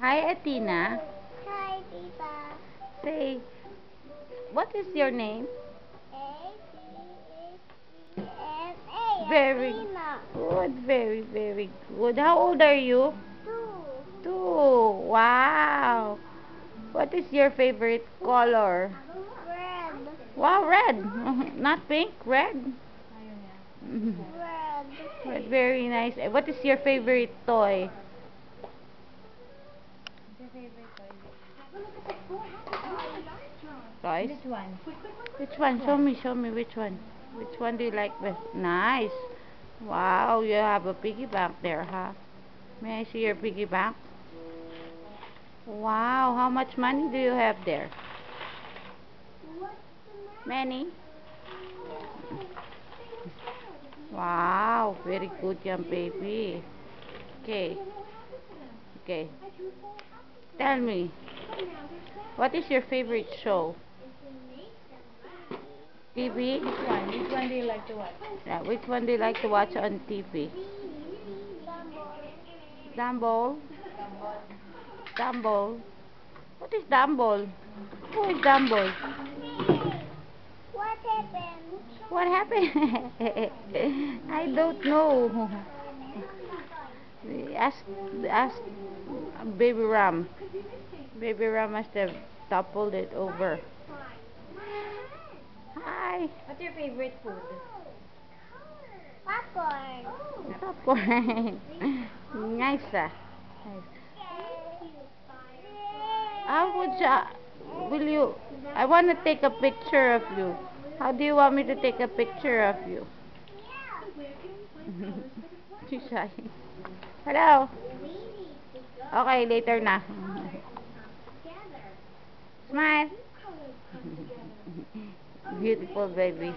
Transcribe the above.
Hi, Athena. Hi, Tita. Say, what is your name? A-T-H-E-N-A. Very Athena. good, very, very good. How old are you? 2. 2. Wow. What is your favorite color? Red. Wow, red. Not pink, red. Red. Red, very nice. What is your favorite toy? Toys? Which one? Which one? Show me which one. Which one do you like best? Nice. Wow, you have a piggy bank there, huh? May I see your piggy bank? Wow, how much money do you have there? Many? Wow, very good young baby. Okay. Okay. Tell me, what is your favorite show? TV? Which one? Which one do you like to watch? Yeah, which one do you like to watch on TV? Dumbo? Dumbo? What is Dumbo? Who is Dumbo? What happened? What happened? I don't know. Ask, ask Baby Ram. Baby Ram must have toppled it over. Hi. What's your favorite food? Popcorn. Popcorn. Nice. Nice. How would you, will you, I want to take a picture of you. How do you want me to take a picture of you? She's shy. Hello. Okay, later na. Smile. Beautiful baby.